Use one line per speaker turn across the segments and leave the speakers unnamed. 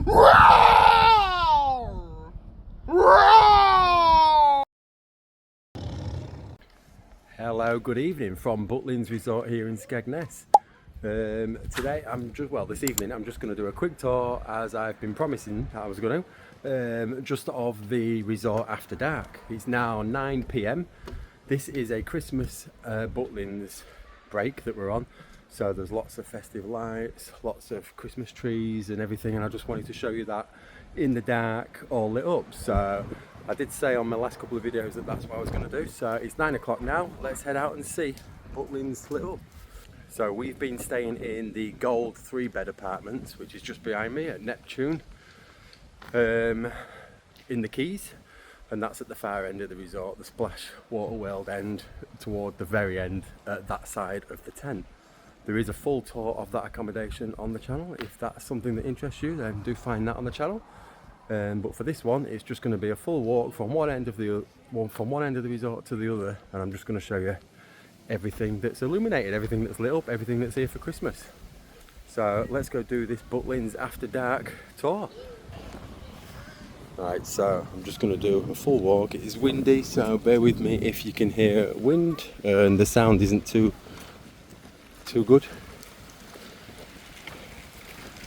Hello, good evening from Butlins Resort here in Skegness. Today this evening I'm just going to do a quick tour, as I've been promising I was going to, just of the resort after dark. It's now 9 PM. This is a Christmas Butlins break that we're on, so there's lots of festive lights, lots of Christmas trees and everything, and I just wanted to show you that in the dark, all lit up. So I did say on my last couple of videos that that's what I was going to do. So it's 9 o'clock now. Let's head out and see Butlins lit up. So we've been staying in the gold 3-bed apartments, which is just behind me at Neptune, in the Keys, and that's at the far end of the resort, the Splash Water World end, toward the very end at that side of the tent. There is a full tour of that accommodation on the channel. If that's something that interests you, then do find that on the channel. But for this one, it's just going to be a full walk from one end of the resort to the other, and I'm just going to show you everything that's illuminated, everything that's lit up, everything that's here for Christmas. So let's go do this Butlins after dark tour. Right, so I'm just going to do a full walk. It is windy, so bear with me if you can hear wind and the sound isn't too good.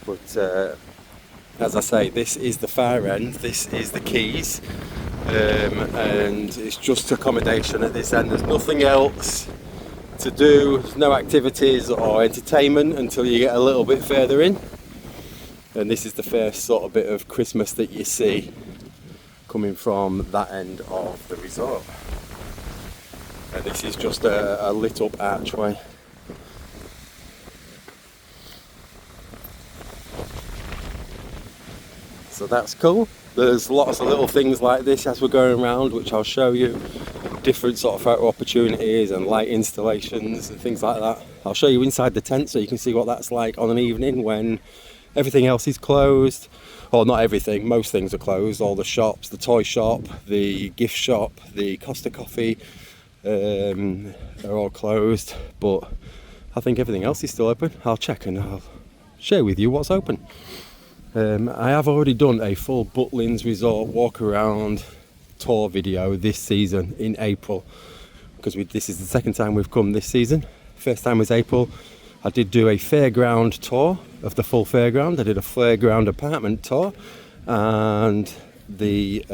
But as I say, this is the far end, this is the Keys, and it's just accommodation at this end. There's nothing else to do, there's no activities or entertainment until you get a little bit further in. And this is the first sort of bit of Christmas that you see coming from that end of the resort. And this is just a lit up archway. So that's cool. There's lots of little things like this as we're going around, which I'll show you. Different sort of photo opportunities and light installations and things like that. I'll show you inside the tent so you can see what that's like on an evening when everything else is closed. Or not everything, most things are closed. All the shops, the toy shop, the gift shop, the Costa Coffee are all closed, but I think everything else is still open. I'll check and I'll share with you what's open. I have already done a full Butlins Resort walk around tour video this season in April, because this is the second time we've come this season. First time was April. I did do a Fairground tour of the full Fairground. I did a Fairground apartment tour and the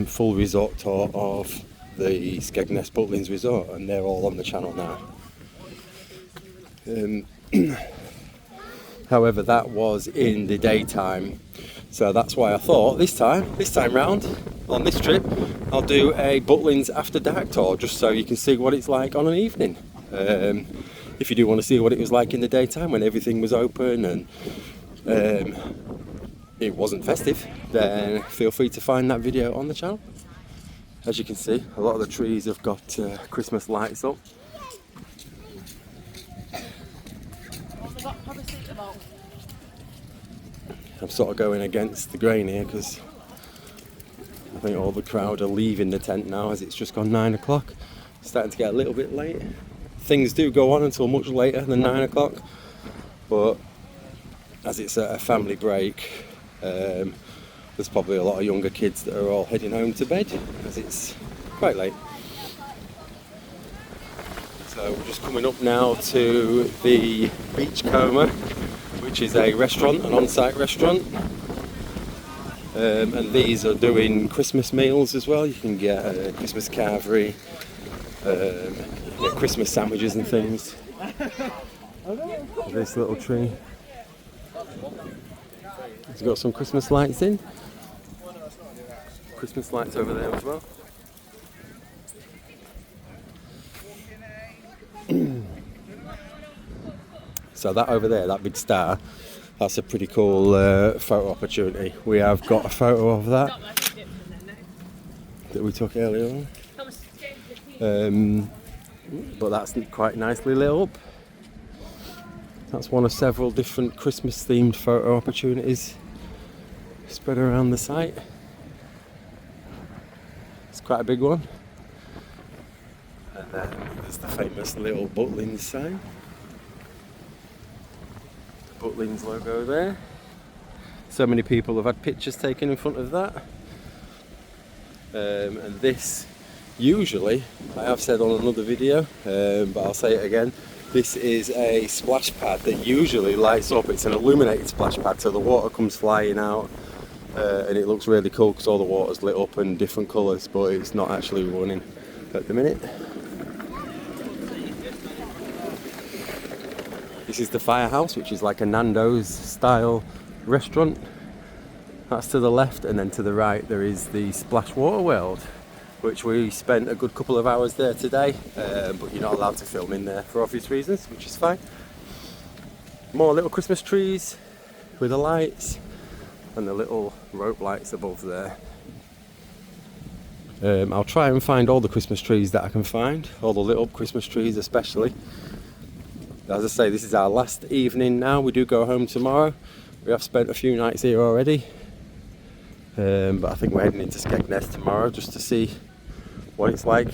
full resort tour of the Skegness Butlins Resort, and they're all on the channel now. However, that was in the daytime, so that's why I thought this time round on this trip I'll do a Butlins after dark tour, just so you can see what it's like on an evening. If you do want to see what it was like in the daytime when everything was open and it wasn't festive, then feel free to find that video on the channel. As you can see, a lot of the trees have got Christmas lights up. I'm sort of going against the grain here because I think all the crowd are leaving the tent now, as it's just gone 9 o'clock. It's starting to get a little bit late. Things do go on until much later than 9 o'clock, but as it's a family break, there's probably a lot of younger kids that are all heading home to bed, as it's quite late. So we're just coming up now to the Beachcomber, which is a restaurant, an on-site restaurant, and these are doing Christmas meals as well. You can get Christmas carvery, get Christmas sandwiches and things. This little tree, it's got some Christmas lights in. Christmas lights over there as well. So that over there, that big star, that's a pretty cool photo opportunity. We have got a photo of that we took earlier on. But that's quite nicely lit up. That's one of several different Christmas themed photo opportunities spread around the site. It's quite a big one. And then there's the famous little Butlins sign. The Butlins logo there. so many people have had pictures taken in front of that. And this, usually, I have said on another video, but I'll say it again, this is a splash pad that usually lights up. It's an illuminated splash pad, so the water comes flying out, and it looks really cool because all the water's lit up in different colours, but it's not actually running at the minute. This is the Firehouse, which is like a Nando's style restaurant. That's to the left, and then to the right there is the Splash Water World, which we spent a good couple of hours there today, but you're not allowed to film in there for obvious reasons, which is fine. More little Christmas trees with the lights and the little rope lights above there. I'll try and find all the Christmas trees that I can find, all the lit up Christmas trees especially. As I say, this is our last evening now. We do go home tomorrow. We have spent a few nights here already, but I think we're heading into Skegness tomorrow just to see what it's like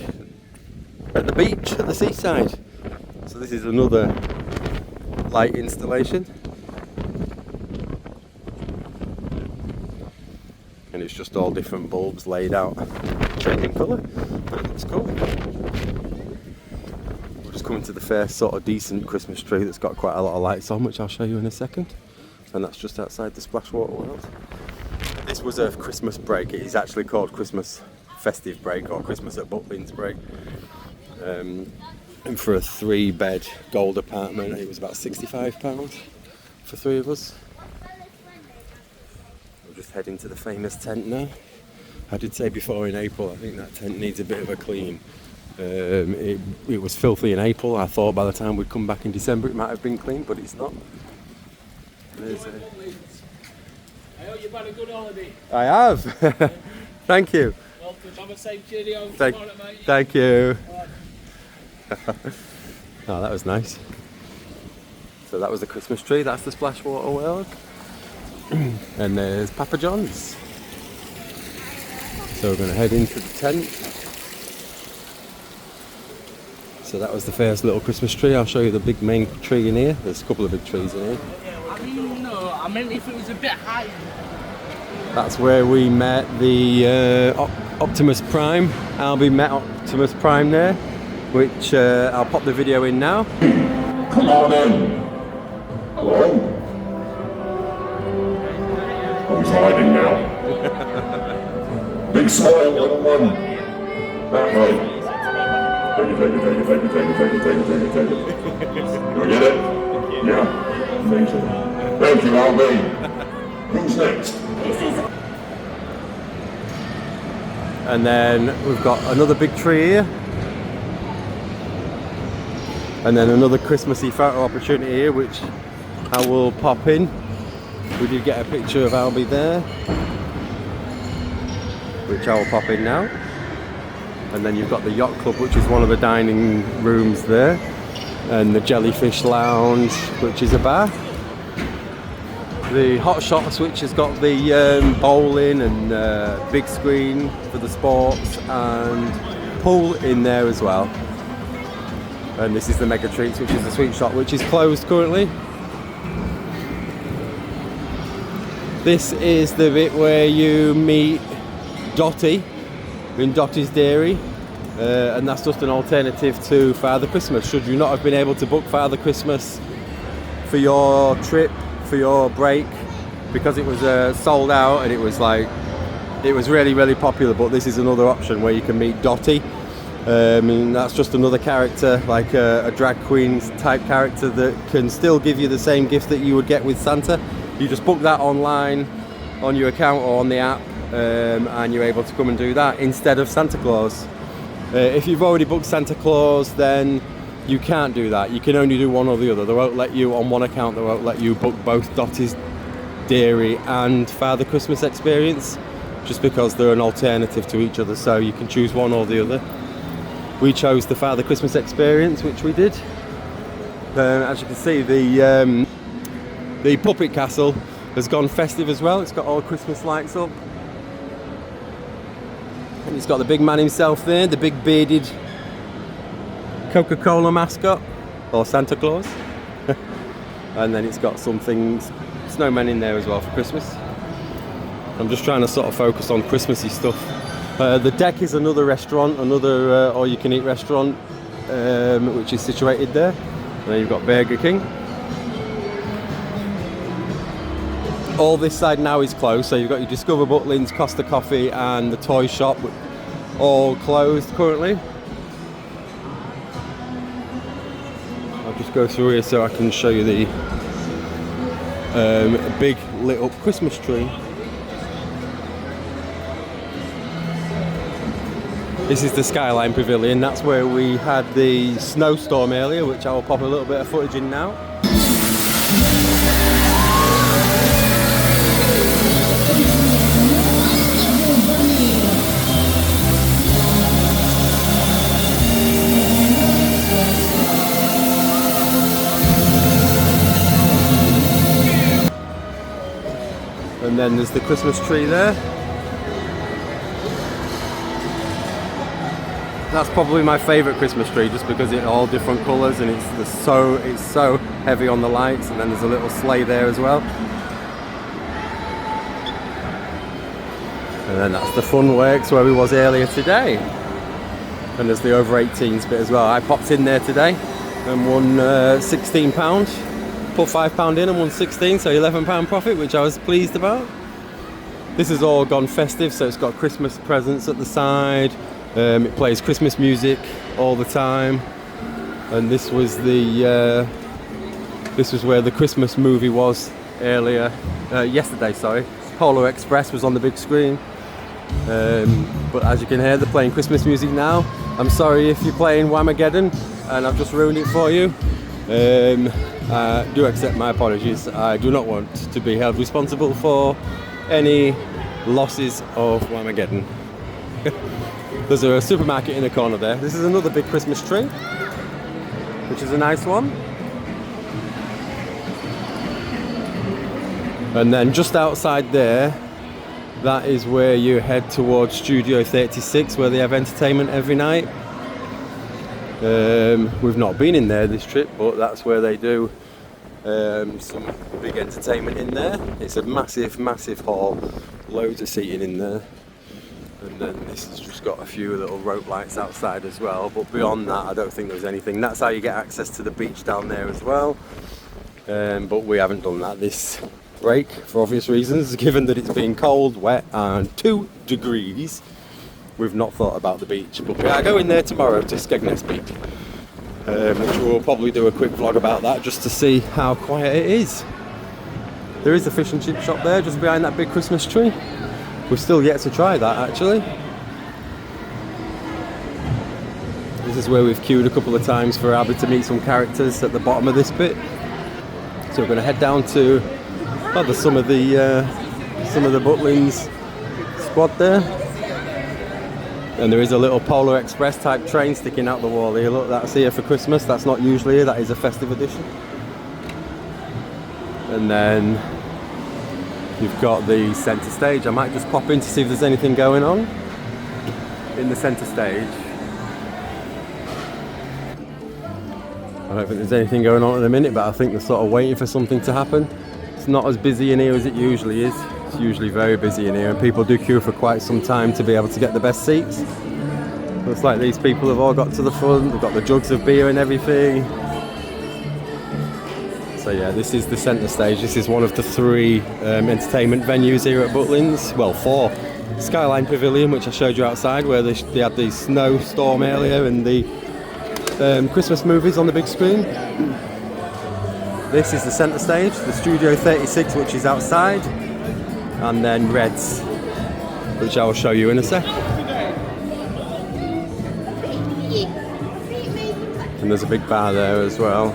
at the beach, at the seaside. So this is another light installation, and it's just all different bulbs laid out, changing colour. It looks cool. We're just coming to the first sort of decent Christmas tree that's got quite a lot of lights on, which I'll show you in a second. And that's just outside the Splash Water World. This was a Christmas break. It is actually called Christmas festive break, or Christmas at Butlins break. And for a 3-bed gold apartment, it was about £65 for 3 of us. We're just heading to the famous tent now. I did say before in April, I think that tent needs a bit of a clean. It was filthy in April. I thought by the time we'd come back in December it might have been clean, but it's not.
I hope you've had a good holiday.
I have. Thank you.
Welcome. Have a safe journey home
Thank you. Oh, that was nice. So that was the Christmas tree. That's the Splash Water World. And there's Papa John's. So we're going to head into the tent. So that was the first little Christmas tree. I'll show you the big main tree in here. There's a couple of big trees in here.
No, I meant if it was a bit higher.
That's where we met the Optimus Prime. Albie met Optimus Prime there, which I'll pop the video in now.
Come on in. Hello? Who's hiding now? Big smile, little one. That way. Take it. You get it? Yeah. Thank you, Albie. Who's next?
And then we've got another big tree here. And then another Christmassy photo opportunity here, which I will pop in. We did get a picture of Albie there, which I will pop in now. And then you've got the Yacht Club, which is one of the dining rooms there. And the Jellyfish Lounge, which is a bar. The Hot Shots, which has got the bowling and big screen for the sports, and pool in there as well. And this is the Mega Treats, which is the sweet shop, which is closed currently. This is the bit where you meet Dottie in Dottie's Dairy, and that's just an alternative to Father Christmas. Should you not have been able to book Father Christmas for your trip, for your break, because it was sold out and it was really popular, but this is another option where you can meet Dottie. And that's just another character, like a drag queen type character that can still give you the same gift that you would get with Santa. You just book that online on your account or on the app, and you're able to come and do that instead of Santa Claus. If you've already booked Santa Claus, then you can't do that. You can only do one or the other. They won't let you, on one account, they won't let you book both Dottie's Dairy and Father Christmas Experience, just because they're an alternative to each other, so you can choose one or the other. We chose the Father Christmas Experience, which we did. As you can see, the Puppet Castle has gone festive as well. It's got all Christmas lights up. And it's got the big man himself there, the big bearded Coca-Cola mascot, or Santa Claus. And then it's got some things, snowmen in there as well for Christmas. I'm just trying to sort of focus on Christmassy stuff. The deck is another restaurant, another all-you-can-eat restaurant, which is situated there. And then you've got Burger King. All this side now is closed, so you've got your Discover Butlins, Costa Coffee and the toy shop, all closed currently. I'll just go through here so I can show you the big lit up Christmas tree. This is the Skyline Pavilion. That's where we had the snowstorm earlier, which I will pop a little bit of footage in now. And then there's the Christmas tree there. That's probably my favourite Christmas tree, just because it's all different colours and it's so heavy on the lights. And then there's a little sleigh there as well. And then that's the Fun Works where we was earlier today. And there's the over 18s bit as well. I popped in there today and won £16. Put £5 in and won 16, so £11 profit, which I was pleased about. This has all gone festive, so it's got Christmas presents at the side. It plays Christmas music all the time, and this was where the Christmas movie was yesterday. Sorry, Polar Express was on the big screen. But as you can hear, they're playing Christmas music now. I'm sorry if you're playing Whamageddon and I've just ruined it for you. Do accept my apologies. I do not want to be held responsible for any losses of Whamageddon. There's a supermarket in the corner there. This is another big Christmas tree, which is a nice one. And then just outside there, that is where you head towards Studio 36, where they have entertainment every night. We've not been in there this trip, but that's where they do some big entertainment in there. It's a massive hall, loads of seating in there. And then this has just got a few little rope lights outside as well, but beyond that I don't think there's anything. That's how you get access to the beach down there as well, but we haven't done that this break for obvious reasons. Given that it's been cold, wet and 2 degrees, we've not thought about the beach. But we are going there tomorrow to Skegness Beach, which we'll probably do a quick vlog about that, just to see how quiet it is. There is a fish and chip shop there just behind that big Christmas tree. We're still yet to try that actually. This is where we've queued a couple of times for Abby to meet some characters at the bottom of this bit. So we're going to head down to some of the Butlins squad there. And there is a little Polar Express type train sticking out the wall here. Look, that's here for Christmas. That's not usually here. That is a festive edition. And then you've got the centre stage. I might just pop in to see if there's anything going on in the centre stage. I don't think there's anything going on at the minute, but I think they're sort of waiting for something to happen. It's not as busy in here as it usually is. It's usually very busy in here, and people do queue for quite some time to be able to get the best seats. Looks like these people have all got to the front. They've got the jugs of beer and everything. So yeah, this is the centre stage. This is one of the 3 entertainment venues here at Butlins. Well, 4. Skyline Pavilion, which I showed you outside, where they had the snowstorm earlier and the Christmas movies on the big screen. This is the centre stage, the Studio 36, which is outside, and then Reds, which I will show you in a sec. And there's a big bar there as well.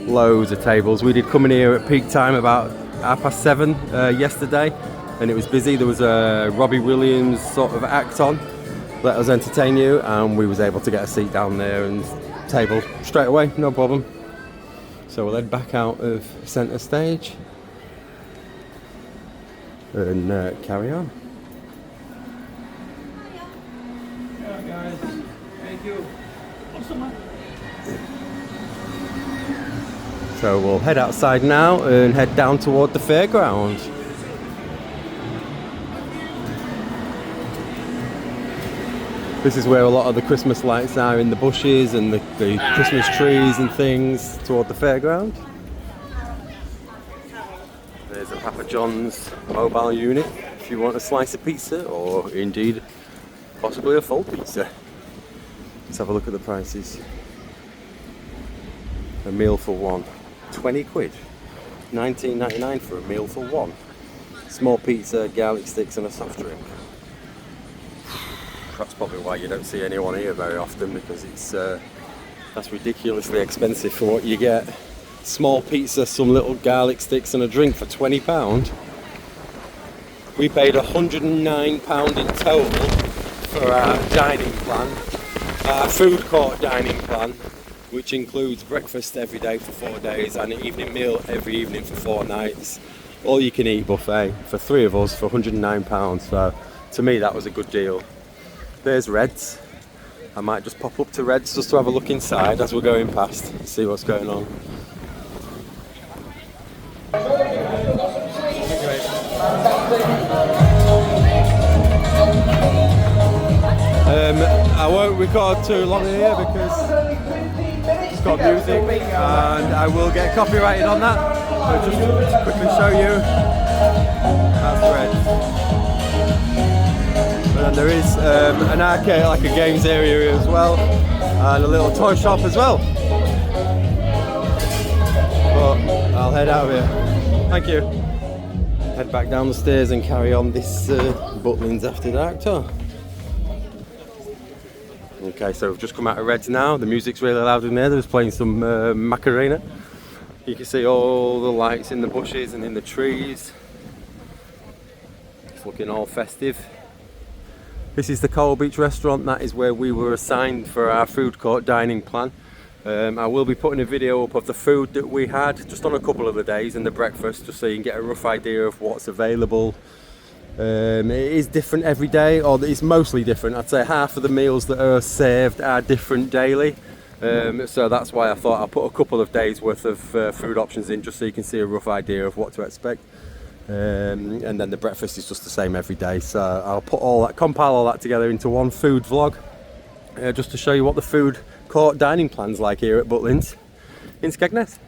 Loads of tables. We did come in here at peak time about 7:30 yesterday, and it was busy. There was a Robbie Williams sort of act on, let us entertain you, and we was able to get a seat down there and table straight away, no problem. So we'll head back out of centre stage and carry on.
Yeah, guys. Thank you. Awesome.
So we'll head outside now and head down toward the fairground. This is where a lot of the Christmas lights are, in the bushes and the Christmas trees and things toward the fairground. There's a Papa John's mobile unit if you want a slice of pizza, or indeed possibly a full pizza. Let's have a look at the prices. A meal for one, 20 quid. 19.99 for a meal for one. Small pizza, garlic sticks and a soft drink. That's probably why you don't see anyone here very often, because it's that's ridiculously expensive for what you get. Small pizza, some little garlic sticks and a drink for £20. We paid £109 in total for our dining plan, our food court dining plan, which includes breakfast every day for 4 days and an evening meal every evening for 4 nights. All you can eat buffet for 3 of us for £109. So to me that was a good deal. There's Reds. I might just pop up to Reds just to have a look inside as we're going past, see what's going on. I won't record too long here because it's got music and I will get copyrighted on that. So just to quickly show you, that's Reds. And there is an arcade, like a games area as well, and a little toy shop as well. But I'll head out of here. Thank you. Head back down the stairs and carry on this Butlins After Dark tour. Okay, so we've just come out of Reds now. The music's really loud in there. They're just playing some Macarena. You can see all the lights in the bushes and in the trees. It's looking all festive. This is the Coral Beach restaurant. That is where we were assigned for our food court dining plan. I will be putting a video up of the food that we had just on a couple of the days and the breakfast, just so you can get a rough idea of what's available. It is different every day, or it's mostly different. I'd say half of the meals that are served are different daily. So that's why I thought I'll put a couple of days worth of food options in, just so you can see a rough idea of what to expect. And then the breakfast is just the same every day. So I'll put compile all that together into one food vlog, just to show you what the food court dining plan's like here at Butlins in Skegness.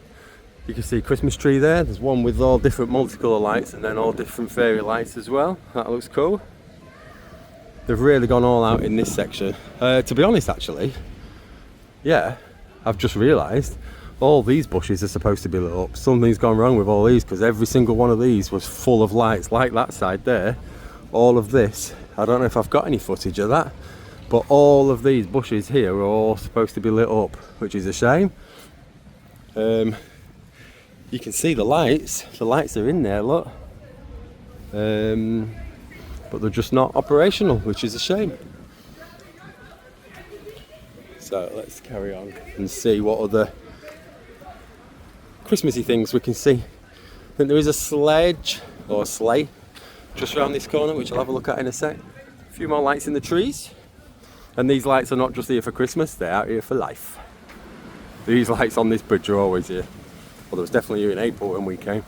You can see a Christmas tree there. There's one with all different multicolour lights and then all different fairy lights as well. That looks cool. They've really gone all out in this section. To be honest, actually, yeah, I've just realised all these bushes are supposed to be lit up. Something's gone wrong with all these, because every single one of these was full of lights, like that side there. All of this, I don't know if I've got any footage of that, but all of these bushes here are all supposed to be lit up, which is a shame. You can see the lights are in there, look. But they're just not operational, which is a shame. So let's carry on and see what other Christmassy things we can see. I think there is a sledge or a sleigh just around this corner, which I'll have a look at in a sec. A few more lights in the trees, and these lights are not just here for Christmas, they're out here for life. These lights on this bridge are always here. Well, there was definitely here in April when we came.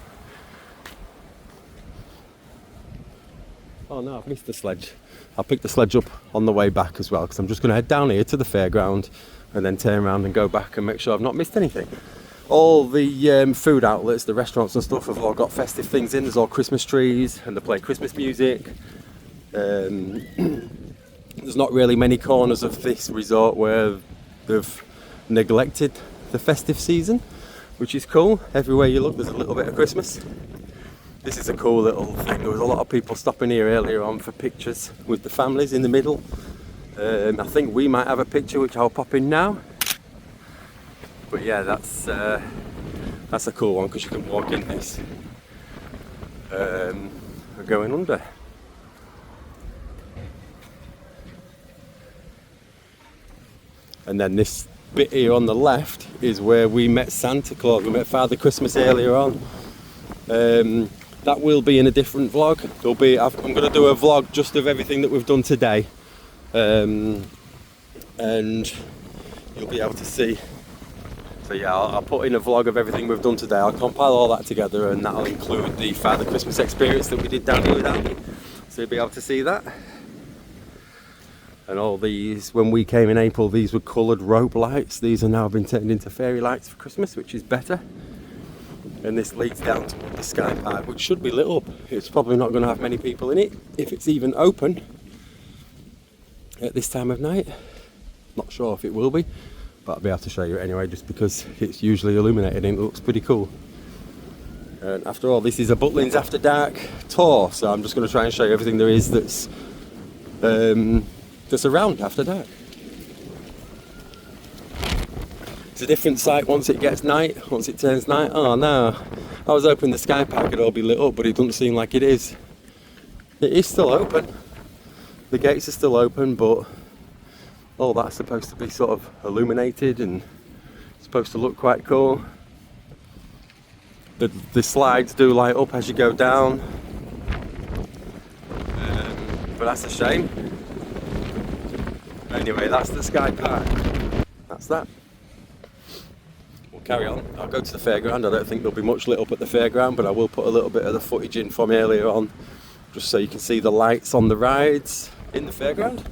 Oh no, I've missed the sledge. I'll pick the sledge up on the way back as well, because I'm just going to head down here to the fairground and then turn around and go back and make sure I've not missed anything. All the food outlets, the restaurants and stuff, have all got festive things in. There's all Christmas trees and they play Christmas music. There's not really many corners of this resort where they've neglected the festive season, which is cool. Everywhere you look there's a little bit of Christmas. This is a cool little thing. There was a lot of people stopping here earlier on for pictures with the families in the middle. I think we might have a picture which I'll pop in now. But yeah, that's a cool one, because you can walk in this. We're going under. And then this bit here on the left is where we met Santa Claus. We met Father Christmas earlier on. That will be in a different vlog. I'm going to do a vlog just of everything that we've done today, and you'll be able to see. So yeah, I'll put in a vlog of everything we've done today. I'll compile all that together, and that'll include the Father Christmas experience that we did down here with Andy. So you'll be able to see that. And all these, when we came in April, these were coloured rope lights. These are now been turned into fairy lights for Christmas, which is better. And this leads down to the sky park, which should be lit up. It's probably not going to have many people in it, if it's even open at this time of night. Not sure if it will be, but I'll be able to show you it anyway, just because it's usually illuminated and it looks pretty cool. And after all, this is a Butlins After Dark tour, so I'm just going to try and show you everything there is that's around after dark. It's a different sight once it gets night, once it turns night. Oh no, I was hoping the sky park would all be lit up, but it doesn't seem like it is. It is still open. The gates are still open, but all that's supposed to be sort of illuminated and supposed to look quite cool. The slides do light up as you go down, but that's a shame. Anyway, that's the sky park. That's that. We'll carry on. I'll go to the fairground. I don't think there'll be much lit up at the fairground, but I will put a little bit of the footage in from earlier on, just so you can see the lights on the rides in the fairground.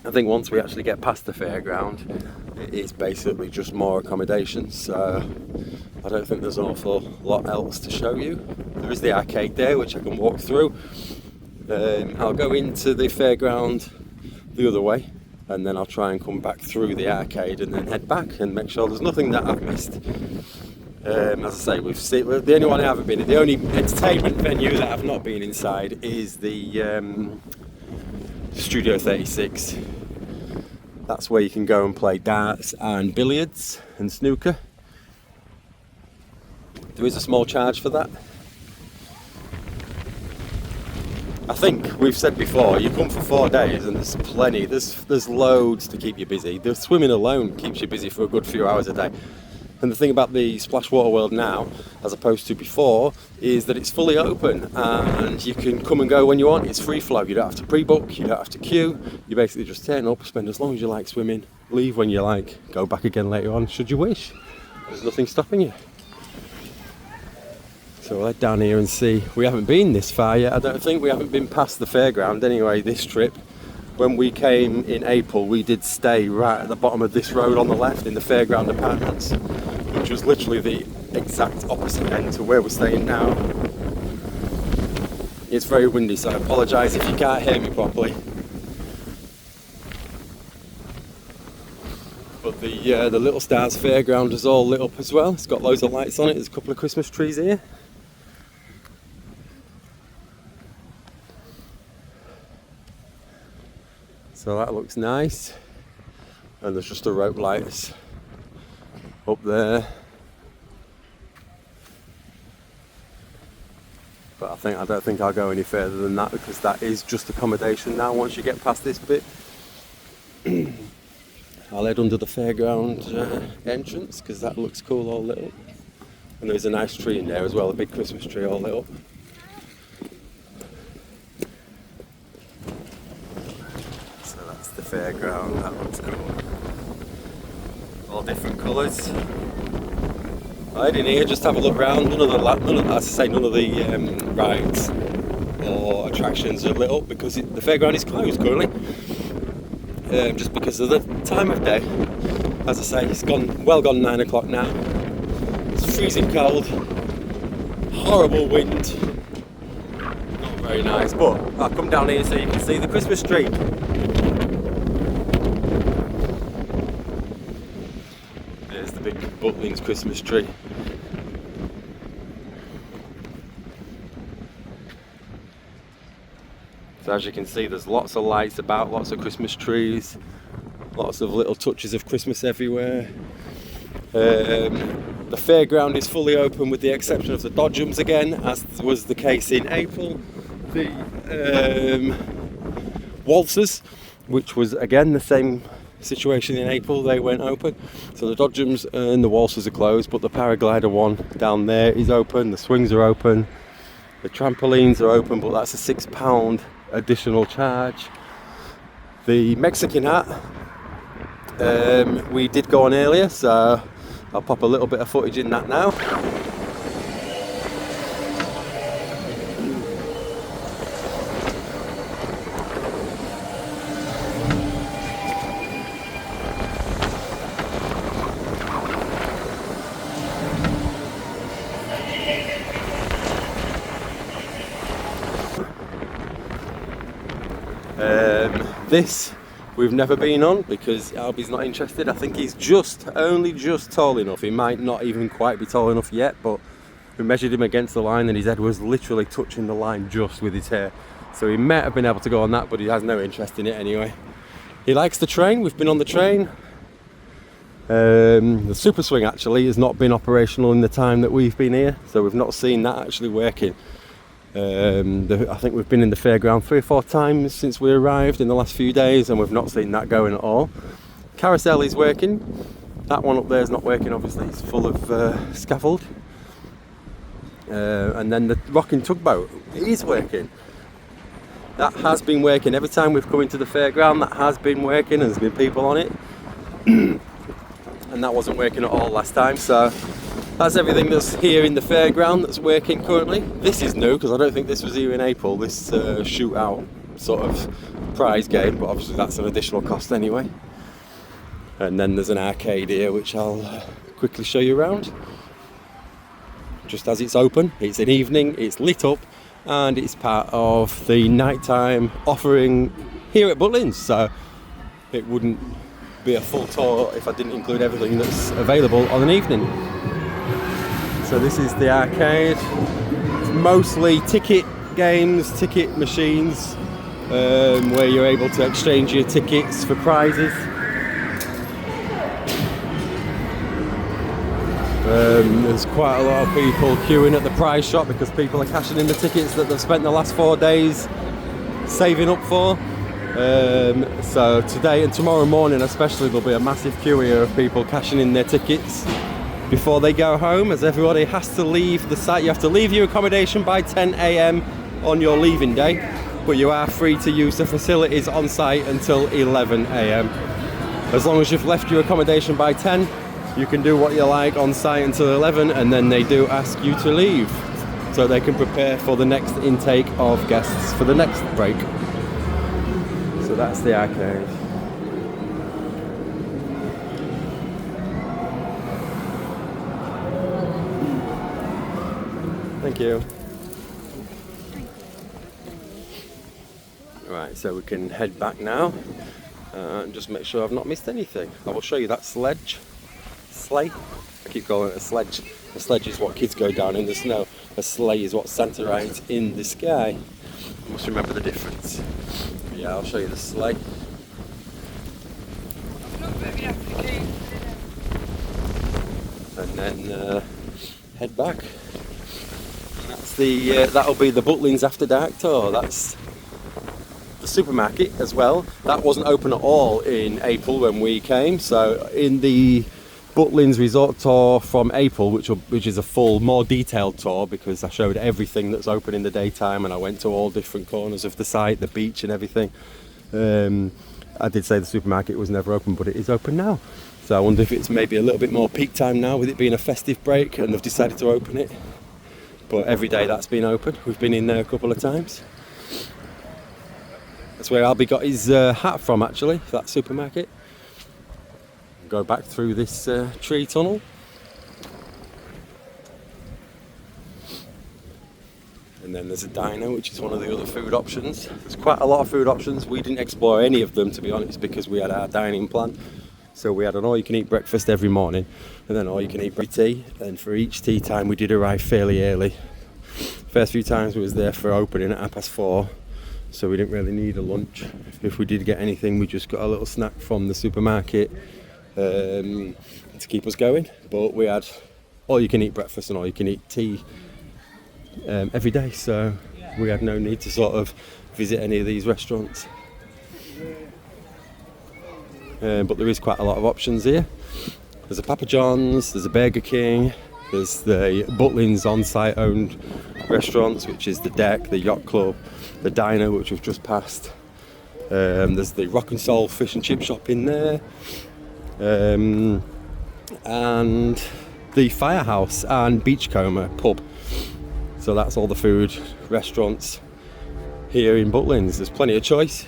I think once we actually get past the fairground, it is basically just more accommodation, so I don't think there's an awful lot else to show you. There is the arcade there, which I can walk through. I'll go into the fairground the other way, and then I'll try and come back through the arcade and then head back and make sure there's nothing that I've missed. As I say, the only one I haven't been in, the only entertainment venue that I've not been inside is the Studio 36. That's where you can go and play darts and billiards and snooker. There is a small charge for that. I think we've said before, you come for 4 days and there's plenty, there's loads to keep you busy. The swimming alone keeps you busy for a good few hours a day. And the thing about the Splash Water World now, as opposed to before, is that it's fully open and you can come and go when you want. It's free flow. You don't have to pre-book, you don't have to queue. You basically just turn up, spend as long as you like swimming, leave when you like, go back again later on, should you wish. There's nothing stopping you. So we'll head down here and see. We haven't been this far yet, I don't think. We haven't been past the fairground anyway this trip. When we came in April, we did stay right at the bottom of this road on the left in the Fairground Apartments, which was literally the exact opposite end to where we're staying now. It's very windy, so I apologise if you can't hear me properly. But the Little Stars Fairground is all lit up as well. It's got loads of lights on it. There's a couple of Christmas trees here. So that looks nice. And there's just the rope lights up there. But I don't think I'll go any further than that, because that is just accommodation now once you get past this bit. I'll head under the fairground entrance, because that looks cool all lit up. And there's a nice tree in there as well, a big Christmas tree all lit up. So that's the fairground, that looks cool. All different colours. Right in here, just have a look around. None of the rides or attractions are lit up because the fairground is closed currently. Just because of the time of day. As I say, it's well gone 9 o'clock now. It's freezing cold, horrible wind, not very nice, but I'll come down here so you can see the Christmas tree. There's the big Butlins Christmas tree. So as you can see, there's lots of lights about, lots of Christmas trees, lots of little touches of Christmas everywhere. The fairground is fully open with the exception of the dodgems again, as was the case in April. The waltzers, which was again the same situation in April, they went open. So the dodgems and the waltzers are closed, but the paraglider one down there is open, the swings are open, the trampolines are open, but that's a £6 additional charge. The Mexican hat, we did go on earlier, so I'll pop a little bit of footage in that now. This we've never been on because Albie's not interested. I think he's only just tall enough. He might not even quite be tall enough yet, but we measured him against the line and his head was literally touching the line just with his hair. So he might have been able to go on that, but he has no interest in it anyway. He likes the train. We've been on the train. The super swing actually has not been operational in the time that we've been here, so we've not seen that actually working. I think we've been in the fairground 3 or 4 times since we arrived in the last few days, and we've not seen that going at all. Carousel is working. That one up there is not working, obviously. It's full of scaffold. And then the rocking tugboat is working. That has been working every time we've come into the fairground. That has been working, and there's been people on it. And that wasn't working at all last time. So that's everything that's here in the fairground that's working currently. This is new because I don't think this was here in April. This shootout sort of prize game, but obviously that's an additional cost anyway. And then there's an arcade here which I'll quickly show you around. Just as it's open, it's an evening, it's lit up, and it's part of the nighttime offering here at Butlins. So it wouldn't be a full tour if I didn't include everything that's available on an evening. So this is the arcade. It's mostly ticket games, ticket machines, where you're able to exchange your tickets for prizes. There's quite a lot of people queuing at the prize shop because people are cashing in the tickets that they've spent the last 4 days saving up for. So today and tomorrow morning especially, there'll be a massive queue here of people cashing in their tickets before they go home, as everybody has to leave the site. You have to leave your accommodation by 10 AM on your leaving day, but you are free to use the facilities on site until 11 AM. As long as you've left your accommodation by 10, you can do what you like on site until 11, and then they do ask you to leave so they can prepare for the next intake of guests for the next break. So that's the arcade. Thank you. Right, so we can head back now and just make sure I've not missed anything. I will show you that sleigh. I keep calling it a sledge. A sledge is what kids go down in the snow. A sleigh is what Santa rides in the sky. You must remember the difference. Yeah, I'll show you the sleigh. And then head back. That's that'll be the Butlins After Dark tour. That's the supermarket as well. That wasn't open at all in April when we came. So in the Butlins Resort tour from April, which is a full, more detailed tour, because I showed everything that's open in the daytime and I went to all different corners of the site, the beach and everything. I did say the supermarket was never open, but it is open now. So I wonder if it's maybe a little bit more peak time now with it being a festive break and they've decided to open it. But every day that's been open. We've been in there a couple of times. That's where Albie got his hat from, actually, that supermarket. Go back through this tree tunnel. And then there's a diner, which is one of the other food options. There's quite a lot of food options. We didn't explore any of them, to be honest, because we had our dining plan. So we had an all-you-can-eat breakfast every morning, and then all-you-can-eat tea. And for each tea time, we did arrive fairly early. First few times we was there for opening at 4:30, so we didn't really need a lunch. If we did get anything, we just got a little snack from the supermarket to keep us going. But we had all-you-can-eat breakfast and all-you-can-eat tea every day, so we had no need to sort of visit any of these restaurants. But there is quite a lot of options here. There's a Papa John's, there's a Burger King, there's the Butlins on-site owned restaurants, which is the Deck, the Yacht Club, the Diner, which we've just passed. There's the Rock and Soul fish and chip shop in there, and the Firehouse and Beachcomber pub. So that's all the food restaurants here in Butlins. There's plenty of choice.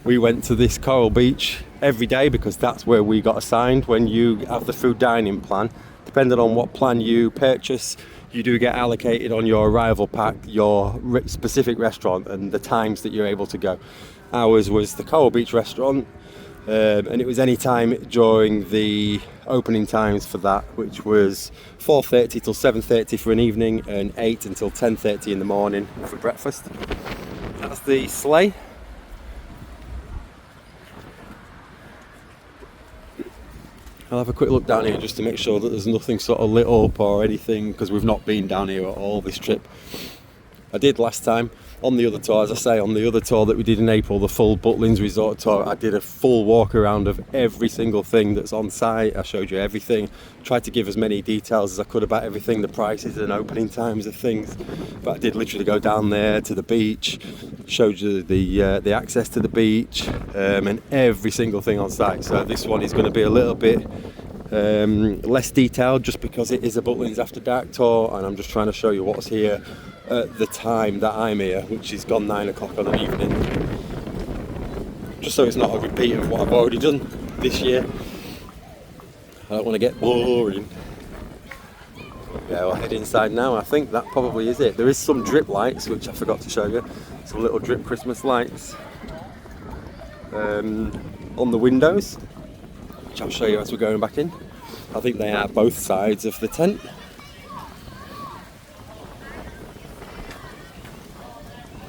We went to this Coral Beach every day because that's where we got assigned. When you have the food dining plan, depending on what plan you purchase, you do get allocated on your arrival pack your specific restaurant and the times that you're able to go. Ours was the Coral Beach restaurant, and it was any time during the opening times for that, which was 4:30 till 7:30 for an evening and 8 until 10:30 in the morning for breakfast. That's the sleigh. I'll have a quick look down here just to make sure that there's nothing sort of lit up or anything, because we've not been down here at all this trip. I did last time on the other tour, as I say, on the other tour that we did in April, the full Butlins resort tour. I did a full walk around of every single thing that's on site. I showed you everything, tried to give as many details as I could about everything, the prices and opening times of things. But I did literally go down there to the beach, showed you the access to the beach, and every single thing on site. So this one is going to be a little bit less detailed, just because it is a Butlins After Dark tour, and I'm just trying to show you what's here at the time that I'm here, which is gone 9 o'clock on an evening, just so it's not a repeat of what I've already done this year. I don't want to get boring. Yeah, we'll head inside now. I think that probably is it. There is some drip lights, which I forgot to show you, some little drip Christmas lights on the windows, which I'll show you as we're going back in. I think they are both sides of the tent.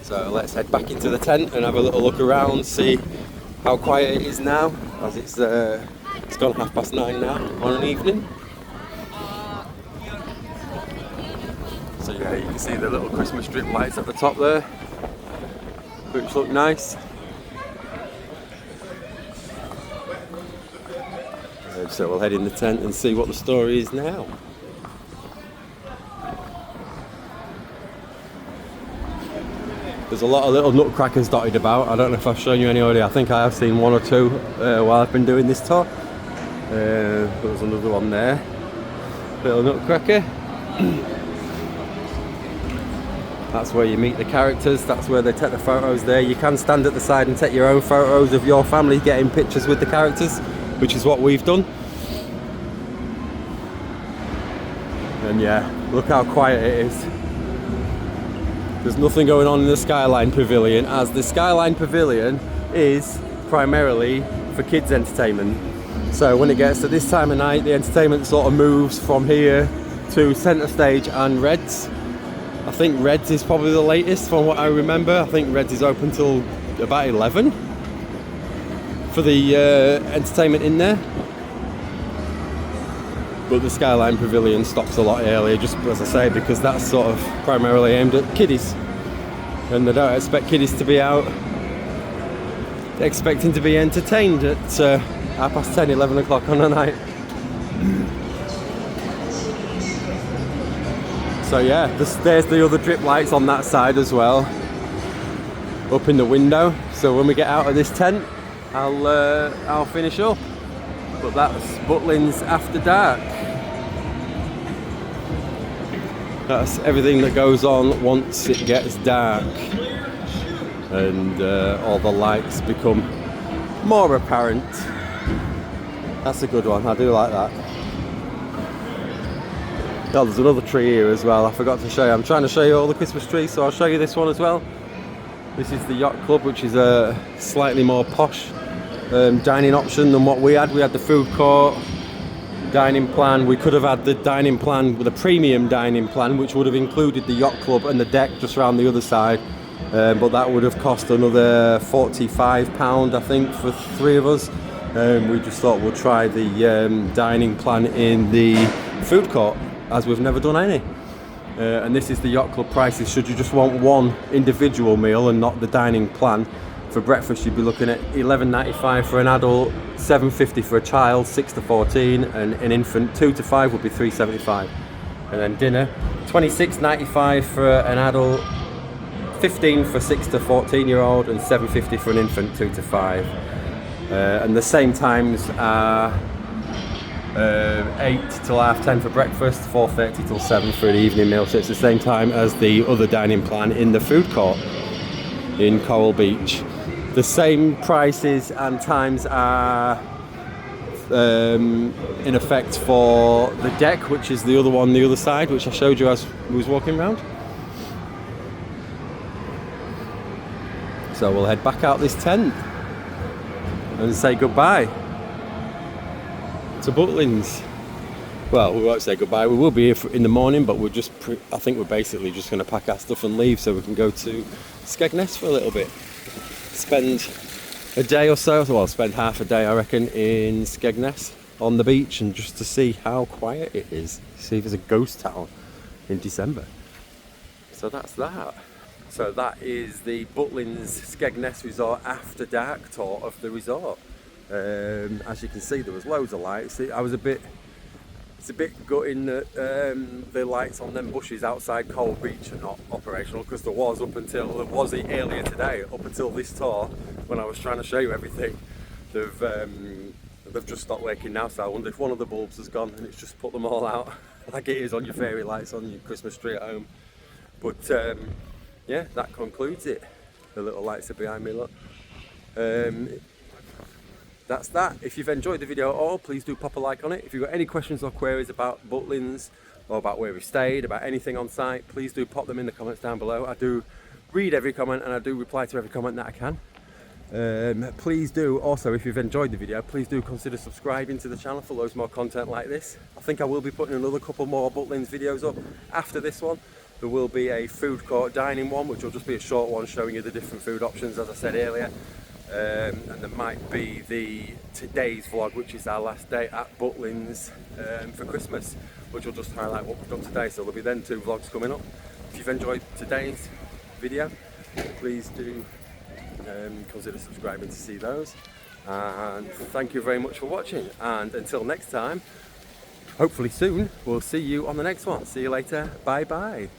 So let's head back into the tent and have a little look around, see how quiet it is now, as it's gone 9:30 now on an evening. So yeah, you can see the little Christmas strip lights at the top there, which look nice. So we'll head in the tent and see what the story is now. There's a lot of little nutcrackers dotted about. I don't know if I've shown you any already. I think I have seen one or two while I've been doing this tour. There was another one there. Little nutcracker. That's where you meet the characters. That's where they take the photos there. You can stand at the side and take your own photos of your family getting pictures with the characters, which is what we've done. And yeah, look how quiet it is. There's nothing going on in the Skyline Pavilion, as the Skyline Pavilion is primarily for kids' entertainment. So when it gets to this time of night, the entertainment sort of moves from here to Centre Stage and Reds. I think Reds is probably the latest from what I remember. I think Reds is open till about 11 for the entertainment in there. But the Skyline Pavilion stops a lot earlier, just as I say, because that's sort of primarily aimed at kiddies, and they don't expect kiddies to be out expecting to be entertained at 10:30, 11 o'clock on a night. So yeah, there's the other drip lights on that side as well, up in the window. So when we get out of this tent, I'll finish up. But that's Butlins After Dark. That's everything that goes on once it gets dark, and all the lights become more apparent. That's a good one, I do like that. Oh, there's another tree here as well, I forgot to show you. I'm trying to show you all the Christmas trees, so I'll show you this one as well. This is the Yacht Club, which is a slightly more posh dining option than what we had. We had the food court dining plan. We could have had the dining plan with a premium dining plan, which would have included the Yacht Club and the deck just around the other side, but that would have cost another £45 I think for 3 of us. We just thought we'll try the dining plan in the food court, as we've never done any. And this is the Yacht Club prices should you just want one individual meal and not the dining plan. For breakfast, you'd be looking at £11.95 for an adult, £7.50 for a child, 6 to 14, and an infant, 2 to 5 would be £3.75. And then dinner, £26.95 for an adult, £15 for 6 to 14-year-old, and £7.50 for an infant, 2 to 5. And the same times are 8 till 10:30 for breakfast, 4:30 till 7 for an evening meal. So it's the same time as the other dining plan in the food court in Coral Beach. The same prices and times are in effect for the deck, which is the other one, the other side, which I showed you as we was walking around. So we'll head back out this tent and say goodbye to Butlins. Well, we won't say goodbye. We will be here in the morning, but we're just, I think we're basically just going to pack our stuff and leave so we can go to Skegness for a little bit. Spend a day or so, well, spend half a day, I reckon, in Skegness on the beach, and just to see how quiet it is. See if there's a ghost town in December. So that's that. So that is the Butlins Skegness Resort after dark tour of the resort. As you can see, there was loads of lights. It's a bit gutting that the lights on them bushes outside Cold Beach are not operational, because there was earlier today, up until this tour, when I was trying to show you everything. They've just stopped working now, so I wonder if one of the bulbs has gone and it's just put them all out, like it is on your fairy lights on your Christmas tree at home. But yeah, that concludes it. The little lights are behind me, look. That's that. If you've enjoyed the video at all, please do pop a like on it. If you've got any questions or queries about Butlins, or about where we stayed, about anything on site, please do pop them in the comments down below. I do read every comment and I do reply to every comment that I can. Please do also, if you've enjoyed the video, please do consider subscribing to the channel for loads more content like this. I think I will be putting another couple more Butlins videos up after this one. There will be a food court dining one, which will just be a short one showing you the different food options, as I said earlier. And there might be today's vlog, which is our last day at Butlins for Christmas, which will just highlight what we've done today. So there'll be then 2 vlogs coming up. If you've enjoyed today's video, please do consider subscribing to see those. And thank you very much for watching. And until next time, hopefully soon, we'll see you on the next one. See you later. Bye bye.